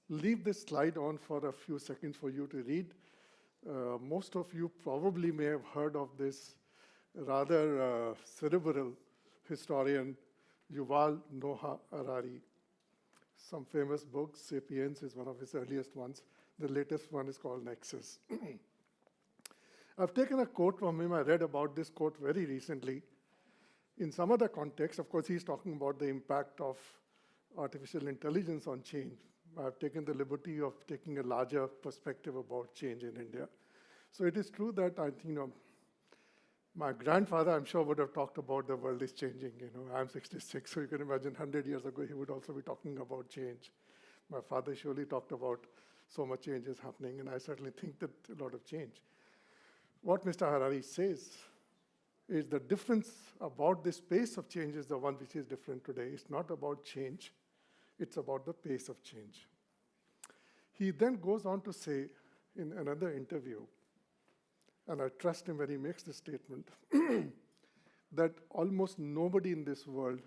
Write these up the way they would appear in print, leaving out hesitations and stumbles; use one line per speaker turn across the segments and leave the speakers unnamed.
leave this slide on for a few seconds for you to read. Most of you probably may have heard of this rather cerebral historian, Yuval Noah Harari. Some famous books, Sapiens is one of his earliest ones. The latest one is called Nexus. I've taken a quote from him. I read about this quote very recently. In some other context, of course, he's talking about the impact of artificial intelligence on change. I've taken the liberty of taking a larger perspective about change in India. So it is true that I think, my grandfather, I'm sure, would have talked about the world is changing. I'm 66, so you can imagine 100 years ago, he would also be talking about change. My father surely talked about so much change is happening, and I certainly think that a lot of change. What Mr. Harari says is the difference about this pace of change is the one which is different today. It's not about change. It's about the pace of change. He then goes on to say in another interview, and I trust him when he makes this statement, that almost nobody in this world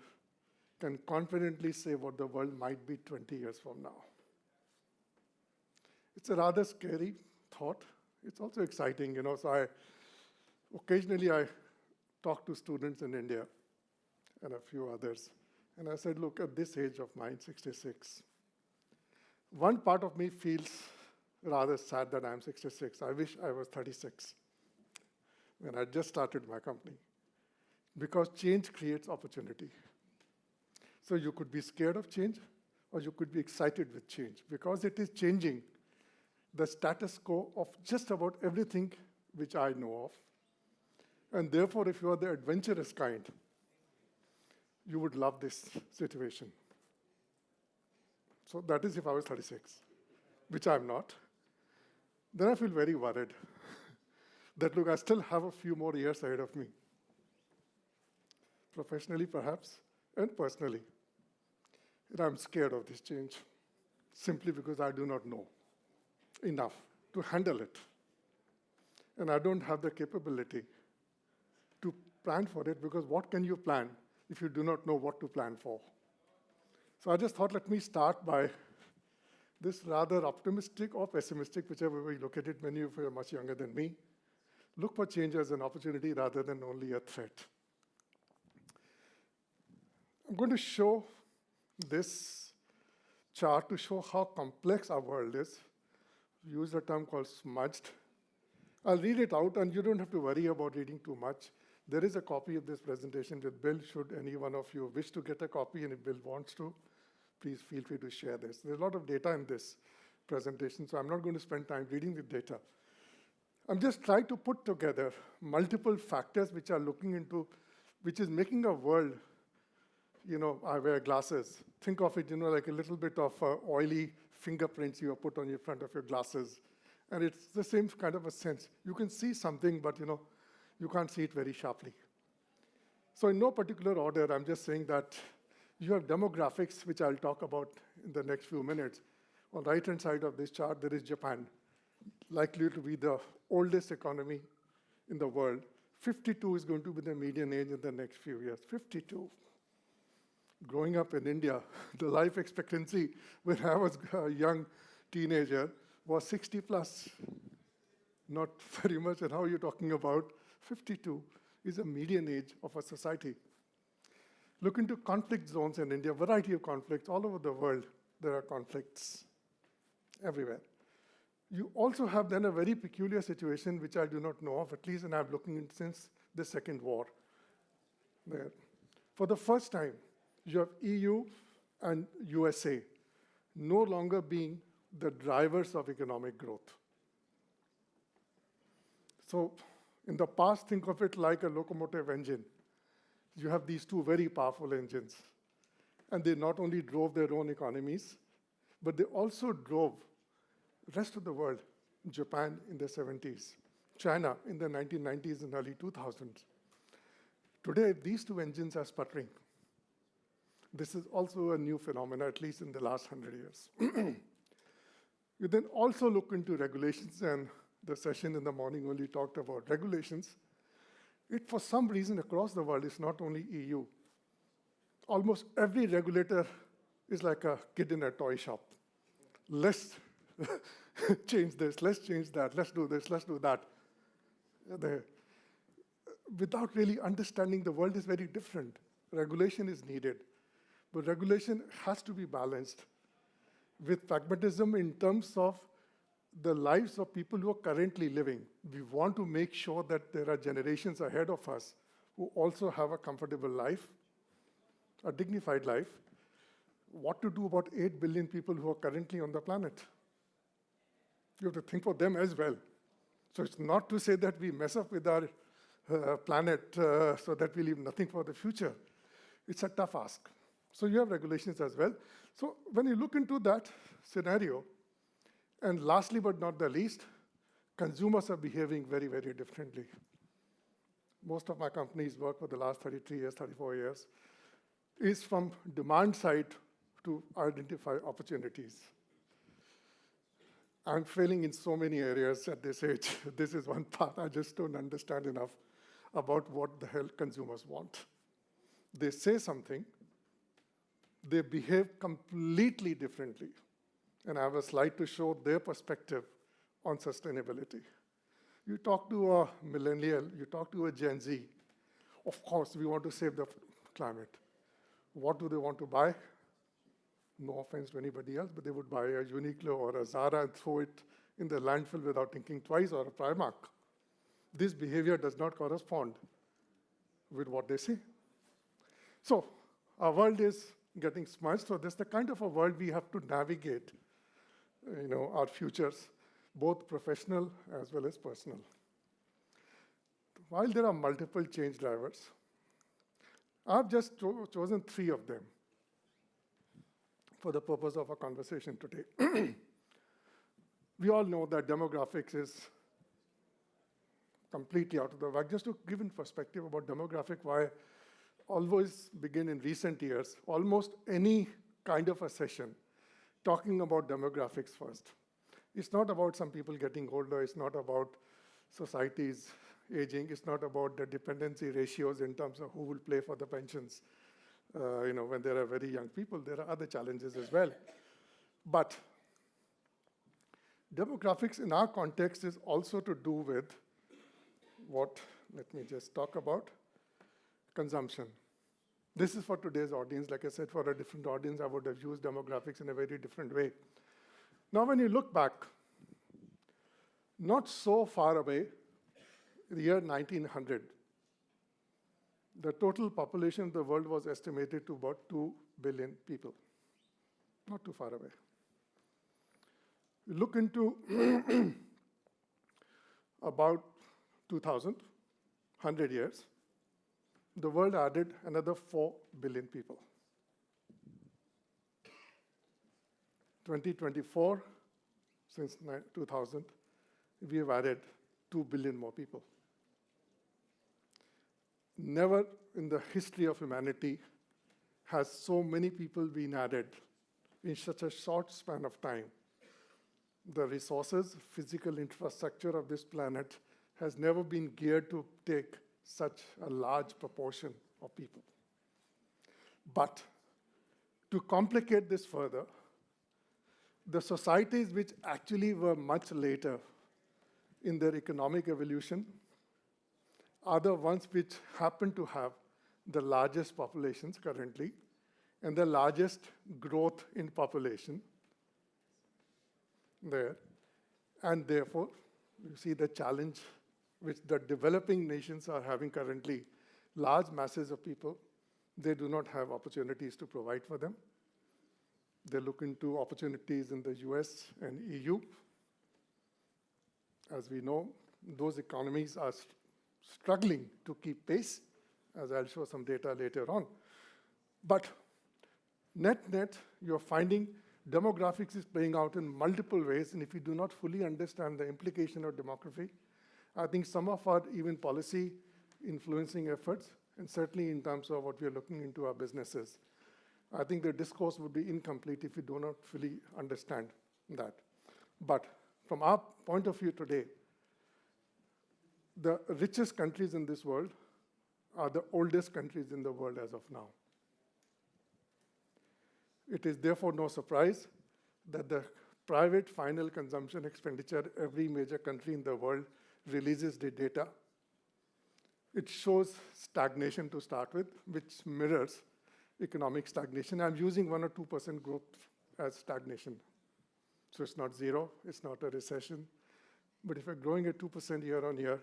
can confidently say what the world might be 20 years from now. It's a rather scary thought. It's also exciting, So occasionally I talk to students in India and a few others, and I said, look, at this age of mine, 66, one part of me feels rather sad that I'm 66. I wish I was 36 when I just started my company, because change creates opportunity. So you could be scared of change, or you could be excited with change, because it is changing the status quo of just about everything which I know of. And therefore, if you are the adventurous kind, you would love this situation. So that is if I was 36, which I'm not. Then I feel very worried that, look, I still have a few more years ahead of me. Professionally, perhaps, and personally. And I'm scared of this change, simply because I do not know enough to handle it. And I don't have the capability to plan for it, because what can you plan if you do not know what to plan for? So I just thought, let me start by this rather optimistic or pessimistic, whichever way you look at it. Many of you are much younger than me. Look for change as an opportunity rather than only a threat. I'm going to show this chart to show how complex our world is. We use a term called smudged. I'll read it out, and you don't have to worry about reading too much. There is a copy of this presentation with Bill, should any one of you wish to get a copy, and if Bill wants to, please feel free to share this. There's a lot of data in this presentation, so I'm not going to spend time reading the data. I'm just trying to put together multiple factors which are looking into, which is making a world, I wear glasses. Think of it, like a little bit of oily fingerprints you have put on your front of your glasses. And it's the same kind of a sense. You can see something, but you can't see it very sharply. So in no particular order, I'm just saying that you have demographics, which I'll talk about in the next few minutes. On the right-hand side of this chart, there is Japan, likely to be the oldest economy in the world. 52 is going to be the median age in the next few years. 52. Growing up in India, the life expectancy when I was a young teenager was 60 plus. Not very much. And how are you talking about? 52 is a median age of a society. Look into conflict zones in India, variety of conflicts all over the world. There are conflicts everywhere. You also have then a very peculiar situation, which I do not know of, at least, and I'm looking at since the Second War. There. For the first time, you have EU and USA no longer being the drivers of economic growth. So in the past, think of it like a locomotive engine. You have these two very powerful engines. And they not only drove their own economies, but they also drove the rest of the world. Japan in the 70s, China in the 1990s and early 2000s. Today, these two engines are sputtering. This is also a new phenomenon, at least in the last 100 years. You then also look into regulations, and the session in the morning only talked about regulations. It, for some reason, across the world, is not only EU. Almost every regulator is like a kid in a toy shop. let's change this, let's change that, let's do this, let's do that. Without really understanding the world is very different. Regulation is needed, but regulation has to be balanced with pragmatism in terms of the lives of people who are currently living. We want to make sure that there are generations ahead of us who also have a comfortable life, a dignified life. What to do about 8 billion people who are currently on the planet? You have to think for them as well. So it's not to say that we mess up with our planet so that we leave nothing for the future. It's a tough ask. So you have regulations as well. So when you look into that scenario, and lastly but not the least, consumers are behaving very, very differently. Most of my companies work for the last 33 years, 34 years, is from demand side to identify opportunities. I'm failing in so many areas at this age. This is one part I just don't understand enough about what the hell consumers want. They say something, they behave completely differently. And I have a slide to show their perspective on sustainability. You talk to a millennial, you talk to a Gen Z, of course we want to save the climate. What do they want to buy? No offense to anybody else, but they would buy a Uniqlo or a Zara and throw it in the landfill without thinking twice, or a Primark. This behavior does not correspond with what they say. So our world is getting smudged, so that's the kind of a world we have to navigate, our futures, both professional as well as personal. While there are multiple change drivers, I've just chosen 3 of them for the purpose of our conversation today. We all know that demographics is completely out of the whack. Just to give in perspective about demographic, why always begin in recent years, almost any kind of a session, talking about demographics first. It's not about some people getting older, it's not about societies aging, it's not about the dependency ratios in terms of who will pay for the pensions. When there are very young people, there are other challenges as well. But demographics in our context is also to do with let me just talk about, consumption. This is for today's audience. Like I said, for a different audience, I would have used demographics in a very different way. Now, when you look back, not so far away, the year 1900, the total population of the world was estimated to about 2 billion people. Not too far away. You look into about 2000, 100 years, the world added another 4 billion people. 2024, since 2000, we have added 2 billion more people. Never in the history of humanity has so many people been added in such a short span of time. The resources, physical infrastructure of this planet has never been geared to take such a large proportion of people. But to complicate this further, the societies which actually were much later in their economic evolution are the ones which happen to have the largest populations currently and the largest growth in population there. And therefore, you see the challenge which the developing nations are having currently. Large masses of people, they do not have opportunities to provide for them. They look into opportunities in the US and EU. As we know, those economies are struggling to keep pace, as I'll show some data later on. But net, you're finding demographics is playing out in multiple ways, and if you do not fully understand the implication of demography, I think some of our even policy influencing efforts, and certainly in terms of what we are looking into our businesses, I think the discourse would be incomplete if we do not fully understand that. But from our point of view today, the richest countries in this world are the oldest countries in the world as of now. It is therefore no surprise that the private final consumption expenditure, every major country in the world releases the data. It shows stagnation to start with, which mirrors economic stagnation. I'm using 1 or 2% growth as stagnation. So it's not zero, it's not a recession. But if you're growing at 2% year on year,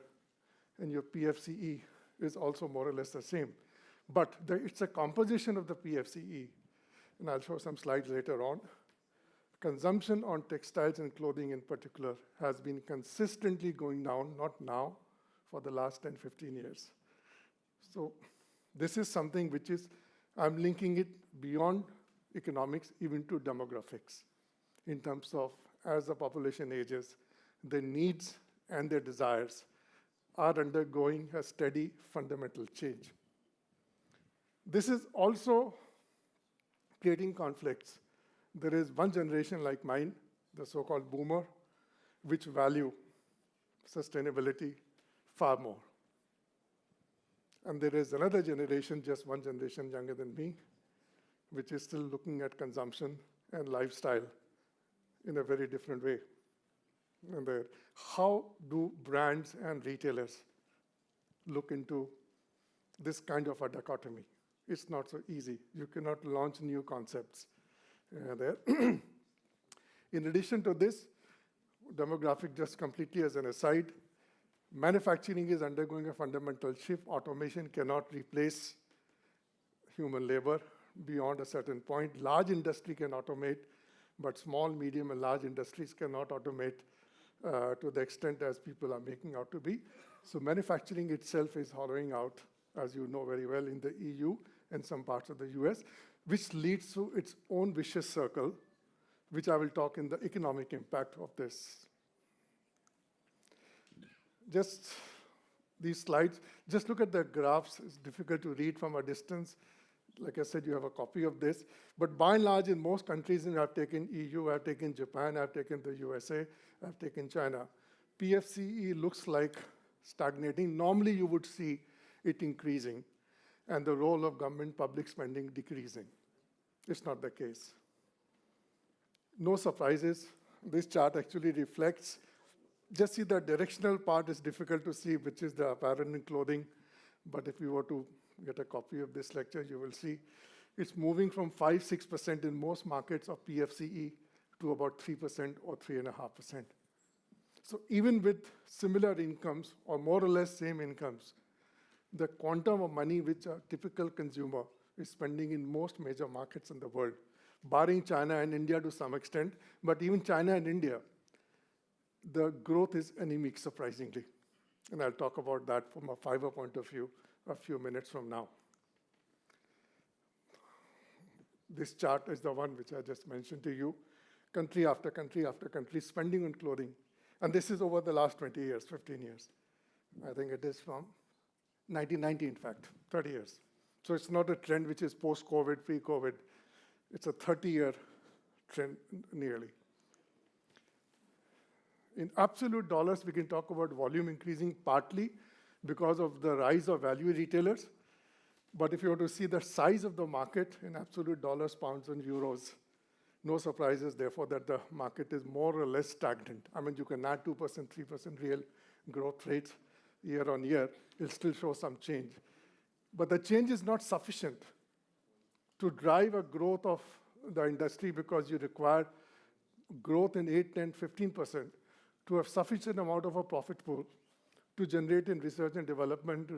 and your PFCE is also more or less the same, but it's a composition of the PFCE, and I'll show some slides later on. Consumption on textiles and clothing in particular has been consistently going down, not now, for the last 10, 15 years. So this is something which is, I'm linking it beyond economics, even to demographics, in terms of as the population ages, the needs and their desires are undergoing a steady fundamental change. This is also creating conflicts. There is one generation like mine, the so-called boomer, which value sustainability far more. And there is another generation, just one generation younger than me, which is still looking at consumption and lifestyle in a very different way. And how do brands and retailers look into this kind of a dichotomy? It's not so easy. You cannot launch new concepts there. In addition to this, demographic, just completely as an aside, manufacturing is undergoing a fundamental shift. Automation cannot replace human labor beyond a certain point. Large industry can automate, but small, medium, and large industries cannot automate to the extent as people are making out to be. So manufacturing itself is hollowing out, as you know very well, in the EU and some parts of the US, which leads to its own vicious circle, which I will talk in the economic impact of this. Just these slides, just look at the graphs. It's difficult to read from a distance. Like I said, you have a copy of this. But by and large, in most countries, and I've taken EU, I've taken Japan, I've taken the USA, I've taken China, PFCE looks like stagnating. Normally, you would see it increasing, and the role of government public spending decreasing. It's not the case. No surprises. This chart actually reflects, just see the directional part is difficult to see, which is the apparel and clothing. But if you were to get a copy of this lecture, you will see it's moving from 5-6% in most markets of PFCE to about 3% or 3.5%. So even with similar incomes, or more or less same incomes, the quantum of money which a typical consumer is spending in most major markets in the world, barring China and India to some extent, but even China and India, the growth is anemic, surprisingly. And I'll talk about that from a fiber point of view a few minutes from now. This chart is the one which I just mentioned to you. Country after country after country spending on clothing. And this is over the last 20 years, 15 years. I think it is from 1990, in fact, 30 years. So it's not a trend which is post-COVID, pre-COVID. It's a 30-year trend nearly. In absolute dollars, we can talk about volume increasing partly because of the rise of value retailers. But if you were to see the size of the market in absolute dollars, pounds, and euros, no surprises, therefore, that the market is more or less stagnant. I mean, you can add 2%, 3% real growth rates year on year. It'll still show some change. But the change is not sufficient to drive a growth of the industry because you require growth in 8, 10, 15% to have sufficient amount of a profit pool to generate in research and development,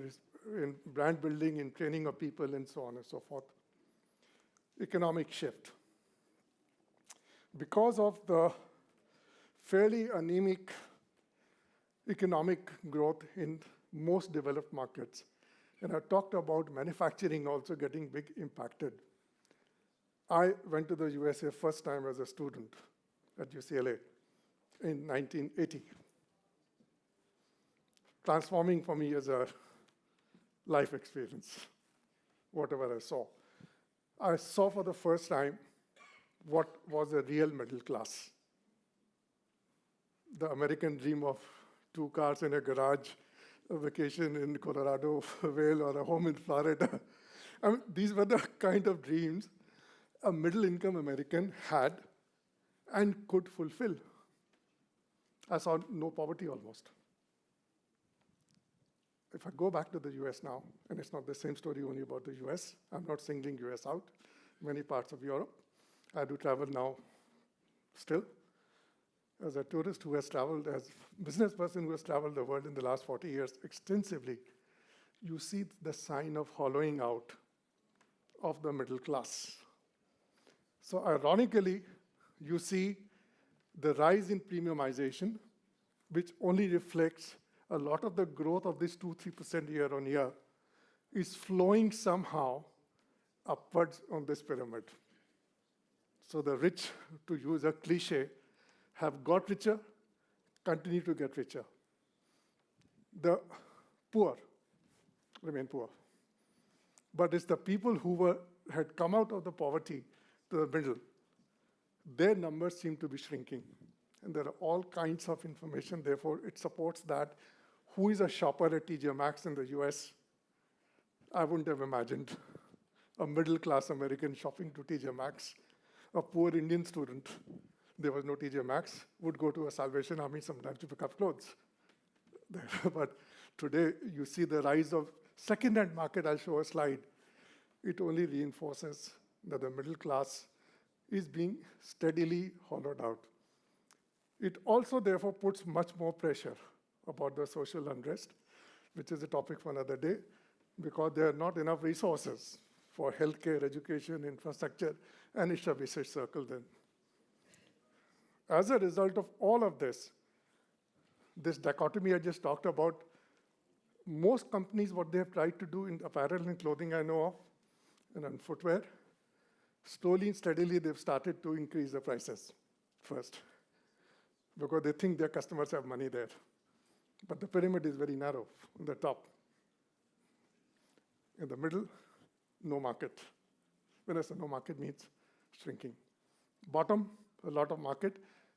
in brand building, in training of people, and so on and so forth. Economic shift. Because of the fairly anemic economic growth in most developed markets, and I talked about manufacturing also getting big impacted. I went to the USA first time as a student at UCLA in 1980. Transforming for me as a life experience, whatever I saw. I saw for the first time what was a real middle class. The American dream of 2 cars in a garage, a vacation in Colorado, Vail, or a home in Florida. I mean, these were the kind of dreams a middle-income American had, and could fulfill. I saw no poverty almost. If I go back to the US now, and it's not the same story only about the US, I'm not singling US out, many parts of Europe. I do travel now still. As a tourist who has traveled, as a business person who has traveled the world in the last 40 years extensively, you see the sign of hollowing out of the middle class. So ironically, you see the rise in premiumization, which only reflects a lot of the growth of this 2-3% year on year is flowing somehow upwards on this pyramid. So the rich, to use a cliche, have got richer, continue to get richer. The poor remain poor. But it's the people who had come out of the poverty to the middle, their numbers seem to be shrinking. And there are all kinds of information, therefore it supports that. Who is a shopper at TJ Maxx in the US? I wouldn't have imagined a middle-class American shopping to TJ Maxx. A poor Indian student, there was no TJ Maxx, would go to a Salvation Army sometimes to pick up clothes. But today, you see the rise of second-hand market. I'll show a slide. It only reinforces that the middle class is being steadily hollowed out. It also, therefore, puts much more pressure about the social unrest, which is a topic for another day, because there are not enough resources for healthcare, education, infrastructure, and it's a vicious circle then. As a result of all of this dichotomy I just talked about, most companies, what they have tried to do in apparel and clothing I know of, and in footwear, slowly and steadily they've started to increase the prices first, because they think their customers have money there. But the pyramid is very narrow on the top. In the middle, no market. When I say no market means shrinking. Bottom, a lot of market.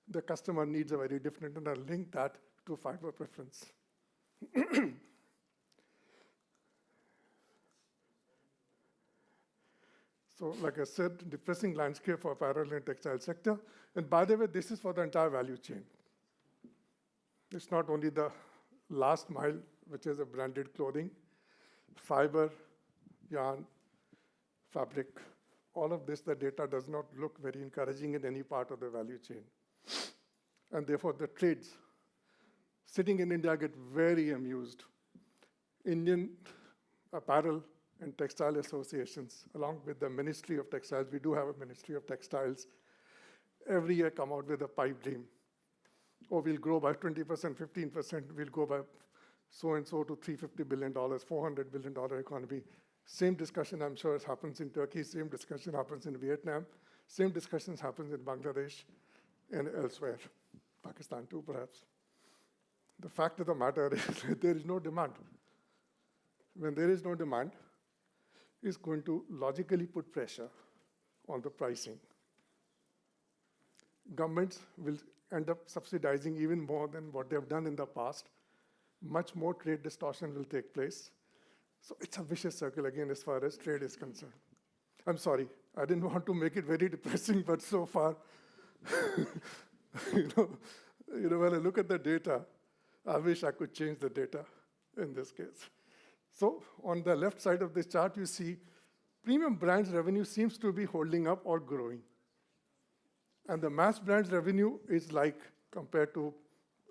The customer needs are very different, and I'll link that to fiber preference. So like I said, depressing landscape for apparel and textile sector. And by the way, this is for the entire value chain. It's not only the last mile, which is a branded clothing, fiber, yarn, fabric, all of this, the data does not look very encouraging in any part of the value chain. And therefore, the trades sitting in India get very amused. Indian apparel and textile associations, along with the Ministry of Textiles, we do have a Ministry of Textiles, every year come out with a pipe dream. Oh, we'll grow by 20%, 15%, we'll go by so-and-so to $350 billion, $400 billion economy. Same discussion, I'm sure, happens in Turkey, same discussion happens in Vietnam, same discussions happens in Bangladesh and elsewhere, Pakistan too, perhaps. The fact of the matter is there is no demand. When there is no demand, it's going to logically put pressure on the pricing. Governments will end up subsidizing even more than what they've done in the past. Much more trade distortion will take place. So it's a vicious circle again as far as trade is concerned. I'm sorry, I didn't want to make it very depressing, but so far, you know, when I look at the data, I wish I could change the data in this case. So on the left side of this chart, you see premium brands revenue seems to be holding up or growing. And the mass brands revenue is like, compared to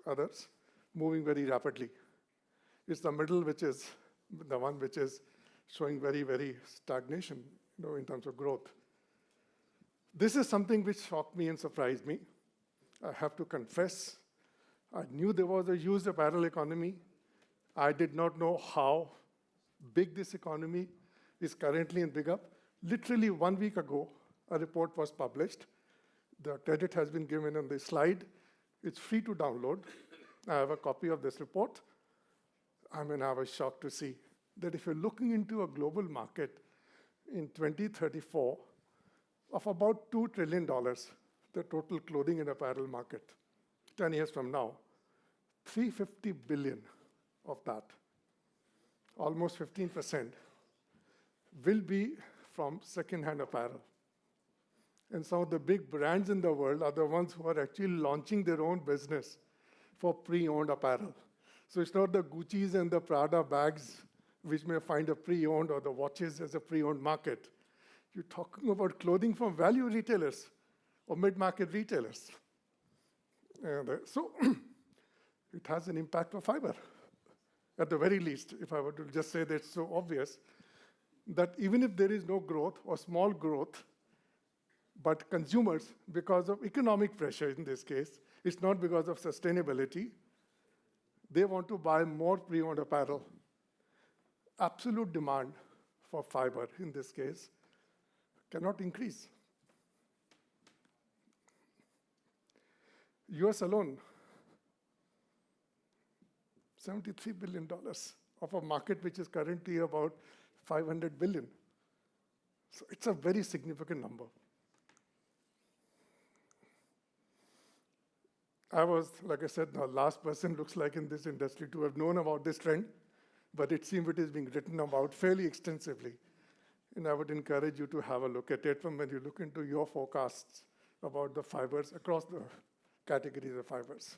others, moving very rapidly. It's the middle, which is the one which is showing very, very stagnation, in terms of growth. This is something which shocked me and surprised me. I have to confess, I knew there was a used apparel economy. I did not know how big this economy is currently in big up. Literally 1 week ago, a report was published. The credit has been given on this slide. It's free to download. I have a copy of this report. I was shocked to see that if you're looking into a global market in 2034 of about $2 trillion, the total clothing and apparel market, 10 years from now, 350 billion of that, almost 15%, will be from second-hand apparel. And some of the big brands in the world are the ones who are actually launching their own business for pre-owned apparel. So it's not the Gucci's and the Prada bags which may find a pre-owned or the watches as a pre-owned market. You're talking about clothing from value retailers or mid-market retailers. And so it has an impact for fiber. At the very least, if I were to just say that it's so obvious, that even if there is no growth or small growth, but consumers, because of economic pressure in this case, it's not because of sustainability, they want to buy more pre-owned apparel. Absolute demand for fiber, in this case, cannot increase. US alone, $73 billion of a market which is currently about 500 billion. So it's a very significant number. I was, like I said, the last person looks like in this industry to have known about this trend, but it seems it is being written about fairly extensively. And I would encourage you to have a look at it when you look into your forecasts about the fibers across the categories of fibers.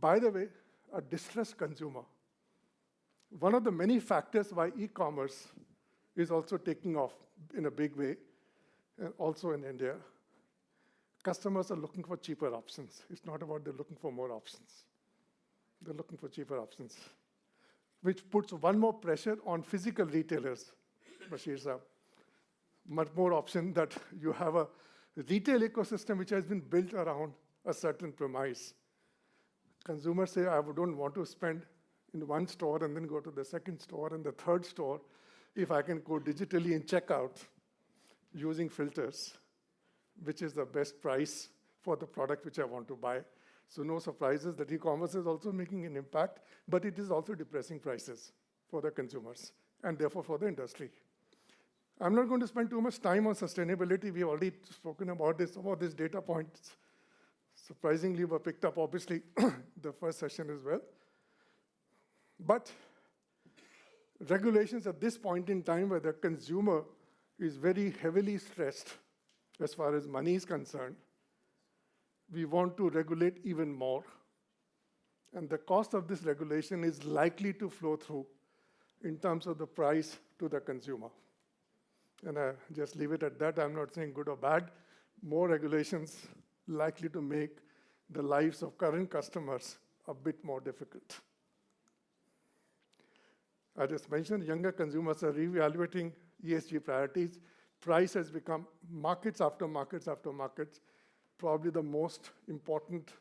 By the way, a distressed consumer. One of the many factors why e-commerce is also taking off in a big way, and also in India, customers are looking for cheaper options. It's not about they're looking for more options. They're looking for cheaper options, which puts one more pressure on physical retailers, Bashir Saab. Much more option that you have a retail ecosystem which has been built around a certain premise. Consumers say, I don't want to spend in one store and then go to the second store and the third store if I can go digitally and check out using filters, which is the best price for the product which I want to buy. So no surprises that e-commerce is also making an impact, but it is also depressing prices for the consumers and therefore for the industry. I'm not going to spend too much time on sustainability. We've already spoken about this. Some of these data points surprisingly were picked up, obviously, the first session as well. But regulations at this point in time where the consumer is very heavily stressed as far as money is concerned, we want to regulate even more. And the cost of this regulation is likely to flow through in terms of the price to the consumer. And I just leave it at that. I'm not saying good or bad. More regulations likely to make the lives of current customers a bit more difficult. I just mentioned younger consumers are reevaluating ESG priorities. Price has become, markets after markets after markets, probably the most important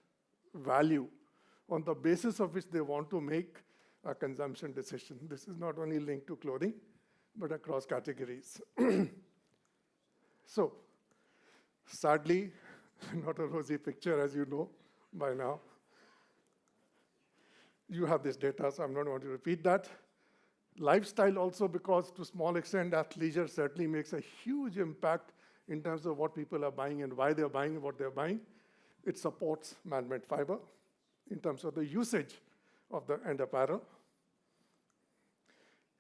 value on the basis of which they want to make a consumption decision. This is not only linked to clothing, but across categories. So, sadly, not a rosy picture, as you know by now. You have this data, so I'm not going to repeat that. Lifestyle also, because to a small extent, athleisure certainly makes a huge impact in terms of what people are buying and why they're buying and what they're buying. It supports man-made fiber in terms of the usage of the end apparel.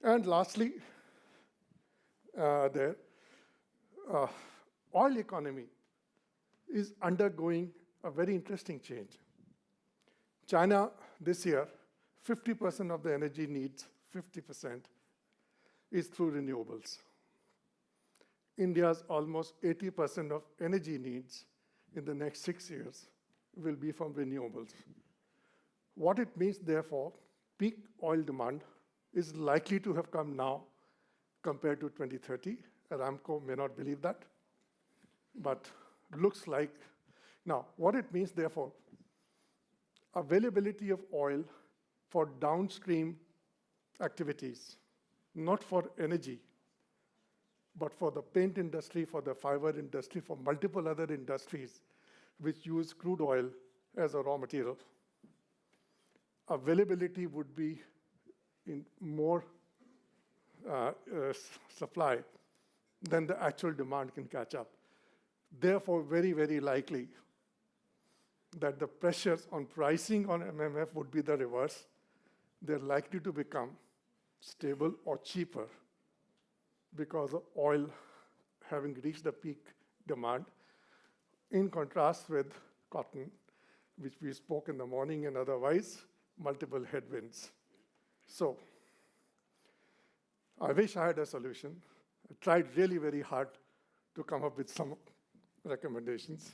And lastly, the oil economy is undergoing a very interesting change. China, this year, 50% of the energy needs, 50%, is through renewables. India's almost 80% of energy needs in the next 6 years will be from renewables. What it means, therefore, peak oil demand is likely to have come now compared to 2030. Aramco may not believe that, but looks like. Now, what it means, therefore, availability of oil for downstream activities, not for energy, but for the paint industry, for the fiber industry, for multiple other industries which use crude oil as a raw material. Availability would be in more supply than the actual demand can catch up. Therefore, very, very likely that the pressures on pricing on MMF would be the reverse. They're likely to become stable or cheaper because of oil having reached the peak demand, in contrast with cotton, which we spoke in the morning, and otherwise multiple headwinds. So I wish I had a solution. I tried really very hard to come up with some recommendations.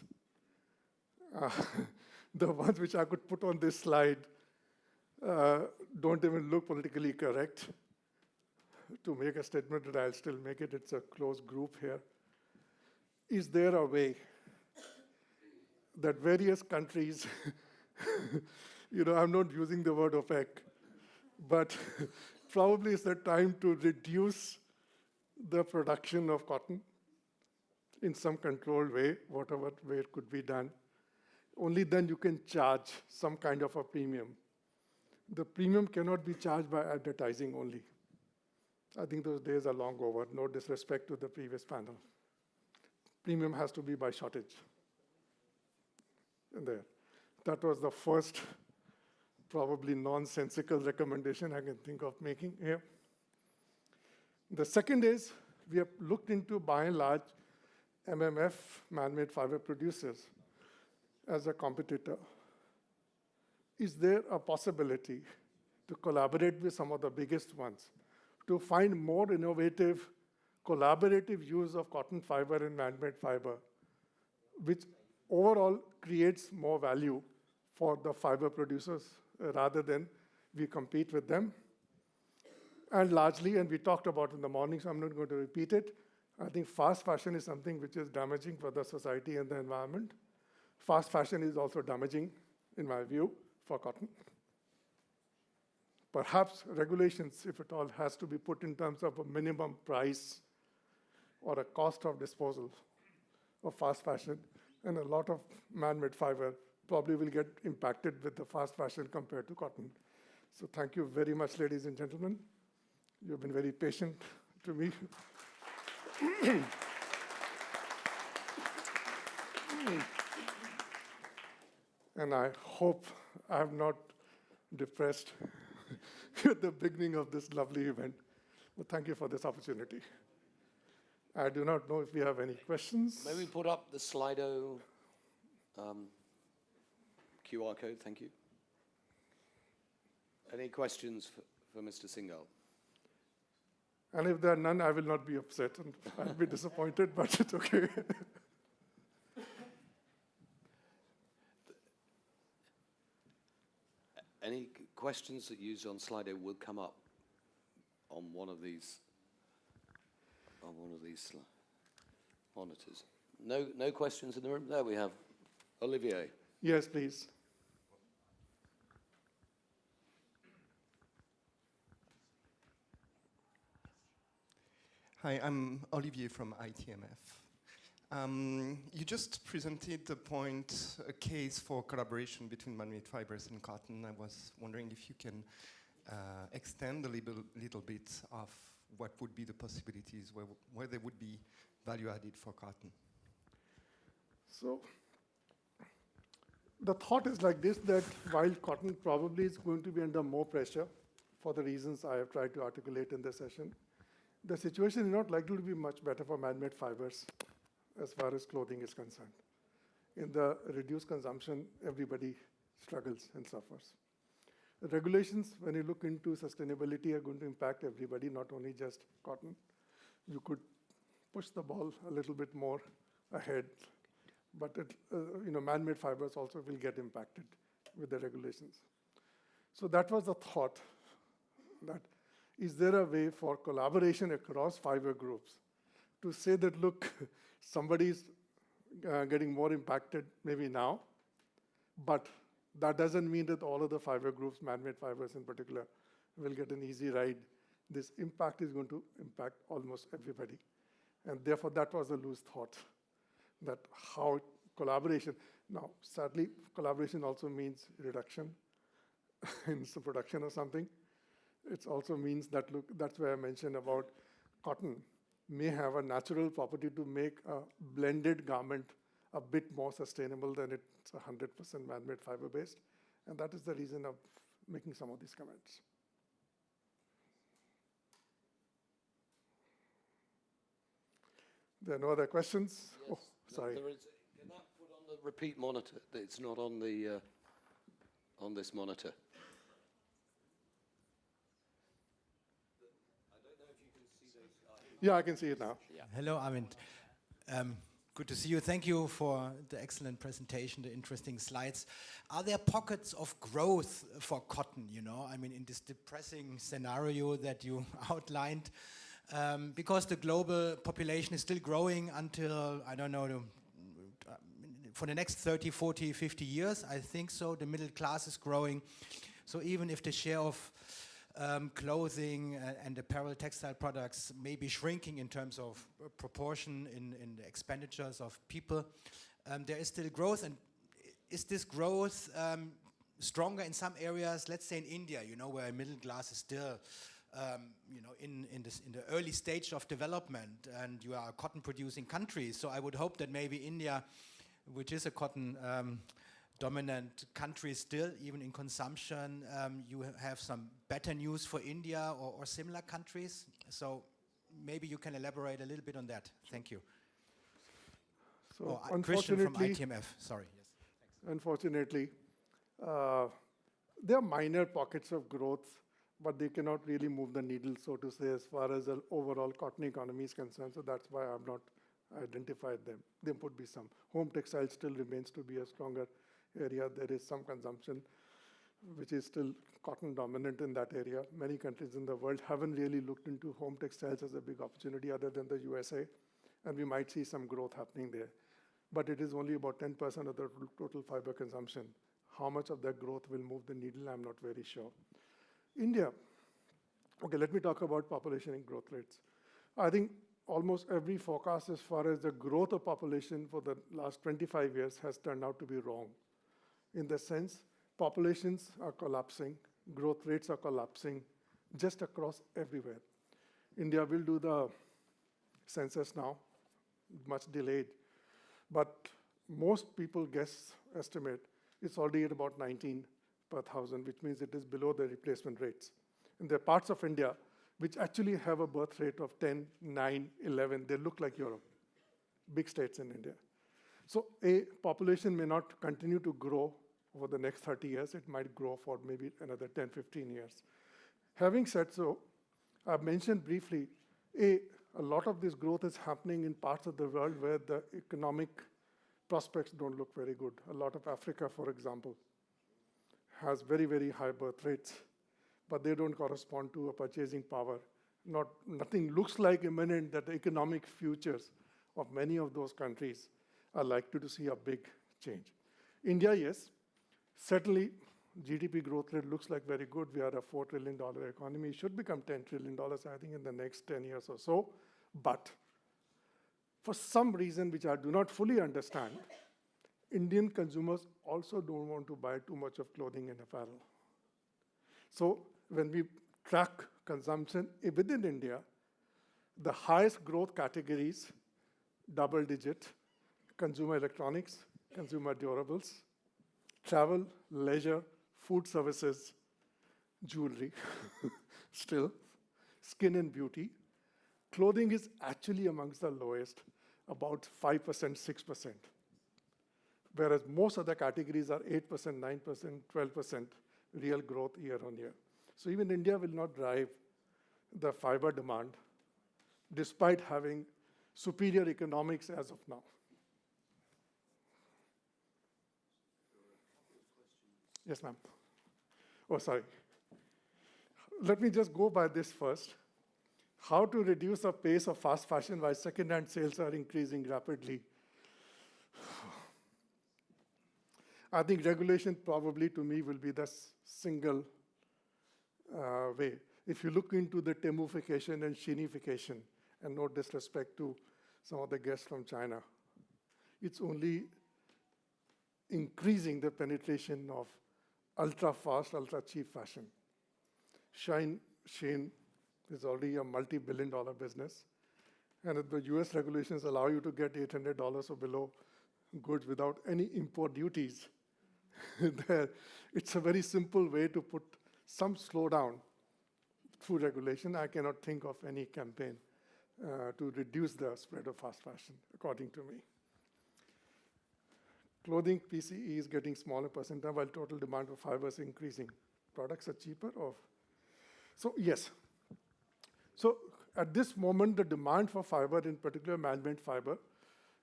The ones which I could put on this slide don't even look politically correct. To make a statement that I'll still make it, it's a closed group here. Is there a way that various countries, I'm not using the word OPEC, but probably it's the time to reduce the production of cotton in some controlled way, whatever way it could be done. Only then you can charge some kind of a premium. The premium cannot be charged by advertising only. I think those days are long over, no disrespect to the previous panel. Premium has to be by shortage. And there. That was the first, probably nonsensical recommendation I can think of making here. The second is, we have looked into, by and large, MMF, man-made fiber producers, as a competitor. Is there a possibility to collaborate with some of the biggest ones to find more innovative, collaborative use of cotton fiber and man-made fiber, which overall creates more value for the fiber producers rather than we compete with them? And largely, and we talked about in the morning, so I'm not going to repeat it, I think fast fashion is something which is damaging for the society and the environment. Fast fashion is also damaging, in my view, for cotton. Perhaps regulations, if at all, has to be put in terms of a minimum price or a cost of disposal of fast fashion, and a lot of man-made fiber probably will get impacted with the fast fashion compared to cotton. So thank you very much, ladies and gentlemen. You've been very patient to me. And I hope I have not depressed at the beginning of this lovely event. But thank you for this opportunity. I do not know if we have any questions.
May we put up the Slido QR code? Thank you. Any questions for Mr. Singhal?
And if there are none, I will not be upset, and I'll be disappointed, but it's okay.
Any questions that you used on Slido will come up on one of these monitors. No questions in the room? There we have Olivier.
Yes, please.
Hi, I'm Olivier from ITMF. You just presented a case for collaboration between man-made fibers and cotton. I was wondering if you can extend a little bit of what would be the possibilities, where there would be value added for cotton.
So the thought is like this, that while cotton probably is going to be under more pressure for the reasons I have tried to articulate in this session, the situation is not likely to be much better for man-made fibers as far as clothing is concerned. In the reduced consumption, everybody struggles and suffers. The regulations, when you look into sustainability, are going to impact everybody, not only just cotton. You could push the ball a little bit more ahead, but man-made fibers also will get impacted with the regulations. So that was the thought, that is there a way for collaboration across fiber groups to say that, look, somebody's getting more impacted maybe now, but that doesn't mean that all of the fiber groups, man-made fibers in particular, will get an easy ride. This impact is going to impact almost everybody. And therefore, that was a loose thought, that how collaboration. Now, sadly, collaboration also means reduction in some production or something. It also means that, look, that's where I mentioned about cotton may have a natural property to make a blended garment a bit more sustainable than it's 100% man-made fiber-based. And that is the reason of making some of these comments. There are no other questions?
Yes.
Oh. Sorry.
Can that put on the repeat monitor? It's not on the on this monitor. I don't know if you can see those.
Yeah, I can see it now.
Hello, Arvind. Good to see you. Thank you for the excellent presentation, the interesting slides. Are there pockets of growth for cotton, you know? I mean, in this depressing scenario that you outlined, because the global population is still growing until, I don't know, for the next 30, 40, 50 years, I think so. The middle class is growing. So even if the share of clothing and apparel textile products may be shrinking in terms of proportion in the expenditures of people, there is still growth. And is this growth stronger in some areas, let's say in India, you know, where middle class is still you know, in the early stage of development, and you are a cotton producing country. So I would hope that maybe India, which is a cotton dominant country still, even in consumption, you have some better news for India or similar countries. So maybe you can elaborate a little bit on that. Thank you.
So
Christian from
unfortunately,
ITMF, sorry. Yes.
unfortunately, there are minor pockets of growth, but they cannot really move the needle, so to say, as far as the overall cotton economy is concerned. So that's why I've not identified them. There would be some. Home textiles still remains to be a stronger area. There is some consumption, which is still cotton dominant in that area. Many countries in the world haven't really looked into home textiles as a big opportunity other than the USA, and we might see some growth happening there. But it is only about 10% of the total fiber consumption. How much of that growth will move the needle, I'm not very sure. India. Okay, let me talk about population and growth rates. I think almost every forecast as far as the growth of population for the last 25 years has turned out to be wrong. In the sense, populations are collapsing, growth rates are collapsing just across everywhere. India will do the census now, much delayed, but most people estimate it's already at about 19 per thousand, which means it is below the replacement rates. And there are parts of India which actually have a birth rate of 10, 9, 11. They look like Europe, big states in India. So a population may not continue to grow over the next 30 years. It might grow for maybe another 10, 15 years. Having said so, I've mentioned briefly, a lot of this growth is happening in parts of the world where the economic prospects don't look very good. A lot of Africa, for example, has very, very high birth rates, but they don't correspond to a purchasing power. Nothing looks like imminent that the economic futures of many of those countries are likely to see a big change. India, yes, certainly GDP growth rate looks like very good. We are a $4 trillion economy. It should become $10 trillion, I think, in the next 10 years or so. But for some reason, which I do not fully understand, Indian consumers also don't want to buy too much of clothing and apparel. So when we track consumption within India, the highest growth categories, double-digit, consumer electronics, consumer durables, travel, leisure, food services, jewelry, still, skin and beauty. Clothing is actually amongst the lowest, about 5%, 6%, whereas most other categories are 8%, 9%, 12% real growth year on year. So even India will not drive the fiber demand, despite having superior economics as of now. Yes, ma'am. Oh, sorry. Let me just go by this first. How to reduce the pace of fast fashion while second-hand sales are increasing rapidly? I think regulation probably, to me, will be the single way. If you look into the Temufication and Shinification, and no disrespect to some of the guests from China, it's only increasing the penetration of ultra-fast, ultra-cheap fashion. Shein is already a multi-billion-dollar business. And if the US regulations allow you to get $800 or below goods without any import duties, it's a very simple way to put some slowdown through regulation. I cannot think of any campaign to reduce the spread of fast fashion, according to me. Clothing PCE is getting smaller percentile while total demand for fiber is increasing. Products are cheaper so yes. So at this moment, the demand for fiber, in particular manmade fiber,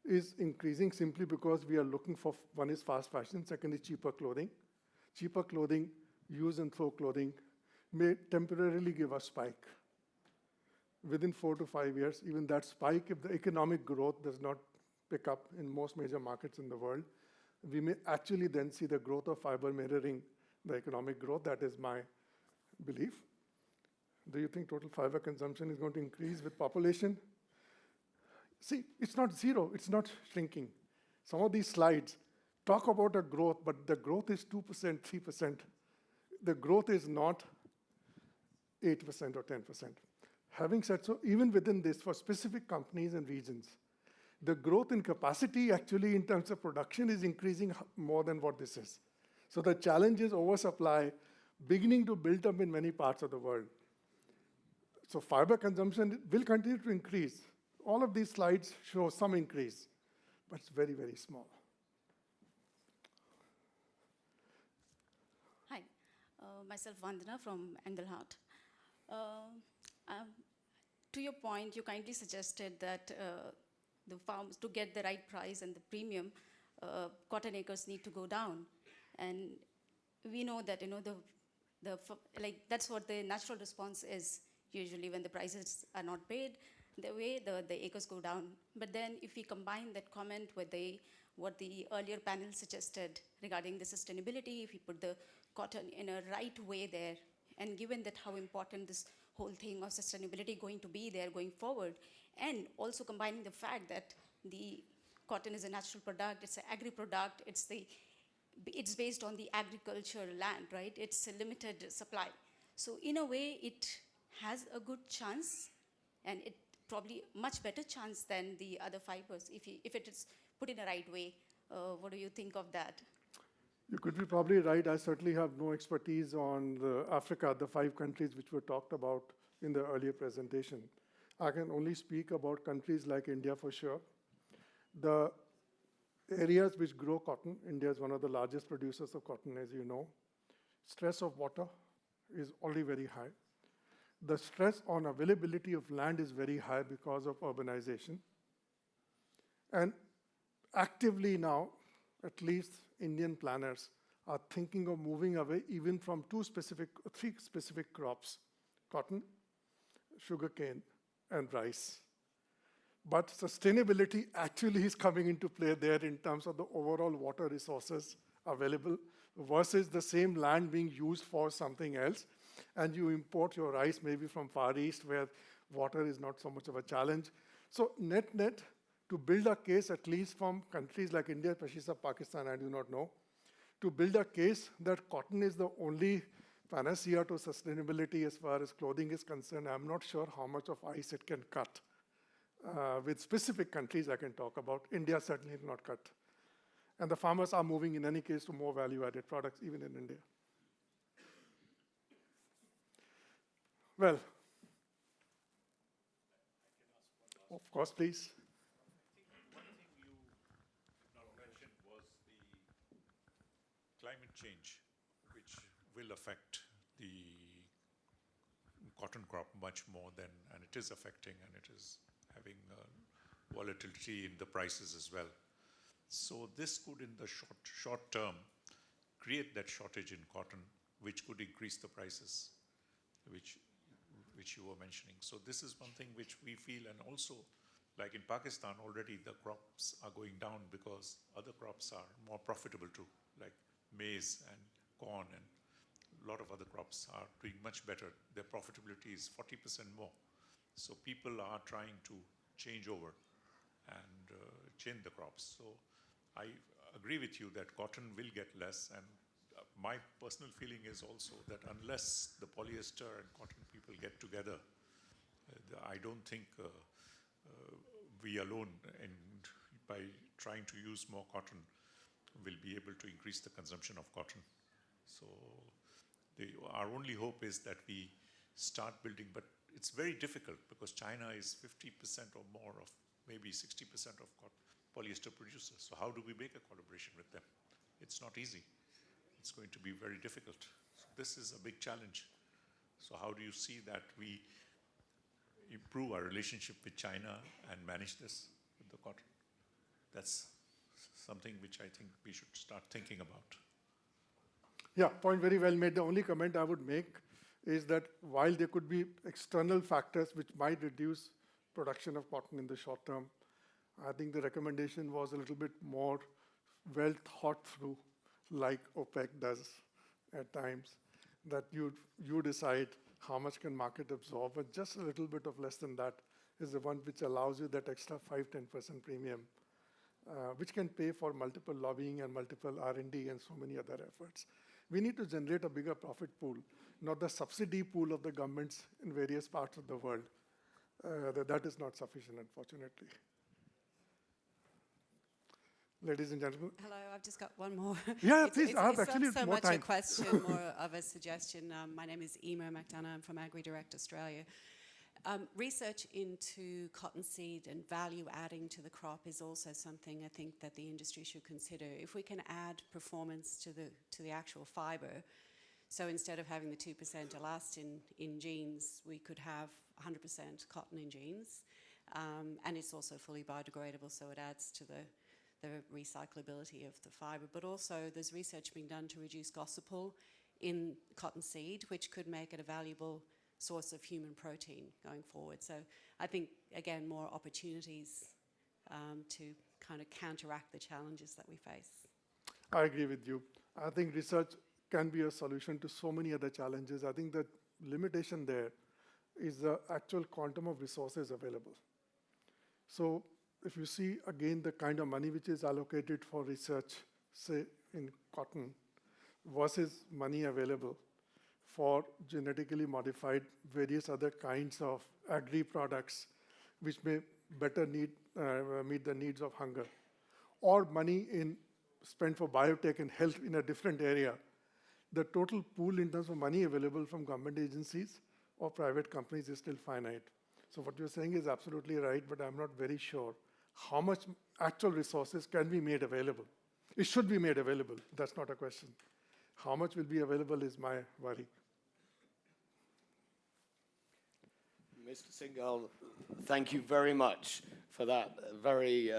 is increasing simply because we are looking for, one is fast fashion, second is cheaper clothing. Cheaper clothing, use and throw clothing, may temporarily give a spike. Within 4 to 5 years, even that spike, if the economic growth does not pick up in most major markets in the world, we may actually then see the growth of fiber mirroring the economic growth. That is my belief. Do you think total fiber consumption is going to increase with population? See, it's not zero, it's not shrinking. Some of these slides talk about a growth, but the growth is 2%, 3%. The growth is not 8% or 10%. Having said so, even within this, for specific companies and regions, the growth in capacity actually in terms of production is increasing more than what this is. So the challenge is oversupply beginning to build up in many parts of the world. So fiber consumption will continue to increase. All of these slides show some increase, but it's very, very small.
Hi, myself Vandana from Engelhardt. To your point, you kindly suggested that the farms, to get the right price and the premium, cotton acres need to go down. And we know that, that's what the natural response is usually when the prices are not paid, the acres go down. But then if we combine that comment with what the earlier panel suggested regarding the sustainability, if we put the cotton in a right way there, and given that how important this whole thing of sustainability going to be there going forward, and also combining the fact that the cotton is a natural product, it's an agri-product, it's based on the agricultural land, right? It's a limited supply. So in a way, it has a good chance, and it probably much better chance than the other fibers if it is put in the right way. What do you think of that?
You could be probably right. I certainly have no expertise on Africa, the 5 countries which were talked about in the earlier presentation. I can only speak about countries like India for sure. The areas which grow cotton, India is one of the largest producers of cotton, as you know. Stress of water is already very high. The stress on availability of land is very high because of urbanization. And actively now, at least Indian planners are thinking of moving away even from 3 specific crops: cotton, sugarcane, and rice. But sustainability actually is coming into play there in terms of the overall water resources available versus the same land being used for something else. And you import your rice maybe from Far East where water is not so much of a challenge. So net, to build a case, at least from countries like India, especially Pakistan, I do not know, to build a case that cotton is the only panacea to sustainability as far as clothing is concerned, I'm not sure how much of ice it can cut. With specific countries I can talk about, India certainly not cut. And the farmers are moving in any case to more value-added products, even in India. Well, of course, please.
One thing you did not mention was the climate change, which will affect the cotton crop much more than, and it is affecting, and it is having volatility in the prices as well. So this could, in the short term, create that shortage in cotton, which could increase the prices, which you were mentioning. So this is one thing which we feel, and also, like in Pakistan, already the crops are going down because other crops are more profitable too, like maize and corn, and a lot of other crops are doing much better. Their profitability is 40% more. So people are trying to change over and change the crops. So I agree with you that cotton will get less, and my personal feeling is also that unless the polyester and cotton people get together, I don't think we alone, and by trying to use more cotton, will be able to increase the consumption of cotton. So our only hope is that we start building, but it's very difficult because China is 50% or more of, maybe 60% of polyester producers. So how do we make a collaboration with them? not easy. It's going to be very difficult. So this is a big challenge. So how do you see that we improve our relationship with China and manage this with the cotton? That's something which I think we should start thinking about.
Yeah, point very well made. The only comment I would make is that while there could be external factors which might reduce production of cotton in the short term, I think the recommendation was a little bit more well thought through, like OPEC does at times, that you decide how much can market absorb, but just a little bit of less than that is the one which allows you that extra 5-10% premium, which can pay for multiple lobbying and multiple R&D and so many other efforts. We need to generate a bigger profit pool, not the subsidy pool of the governments in various parts of the world. That is not sufficient, unfortunately. Ladies and gentlemen.
Hello, I've just got one more.
Yeah, please, I have actually
it's not so
more
much
time.
a question, more of a suggestion. My name is Ema McDonough. I'm from AgriDirect Australia. Research into cottonseed and value adding to the crop is also something I think that the industry should consider. If we can add performance to the actual fibre, so instead of having the 2% elastin in jeans, we could have 100% cotton in jeans. And it's also fully biodegradable, so it adds to the recyclability of the fibre. But also there's research being done to reduce gossypol in cottonseed, which could make it a valuable source of human protein going forward. So I think, again, more opportunities to kind of counteract the challenges that we face.
I agree with you. I think research can be a solution to so many other challenges. I think the limitation there is the actual quantum of resources available. So if you see, again, the kind of money which is allocated for research, say, in cotton, versus money available for genetically modified various other kinds of agri-products which may better meet the needs of hunger, or money spent for biotech and health in a different area, the total pool in terms of money available from government agencies or private companies is still finite. So what you're saying is absolutely right, but I'm not very sure how much actual resources can be made available. It should be made available. That's not a question. How much will be available is my worry.
Mr. Singhal, thank you very much for that very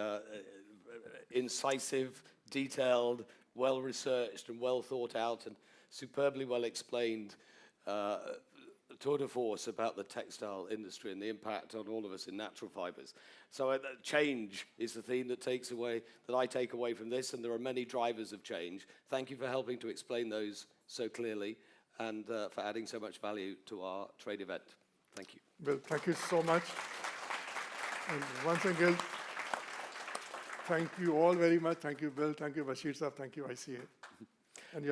incisive, detailed, well-researched and well thought out and superbly well explained tour de force about the textile industry and the impact on all of us in natural fibers. So change is the theme that I take away from this, and there are many drivers of change. Thank you for helping to explain those so clearly and for adding so much value to our trade event. Thank you.
Well, thank you so much. And once again, thank you all very much. Thank you, Bill. Thank you, Bashir Sahab. Thank you, ICA. And you have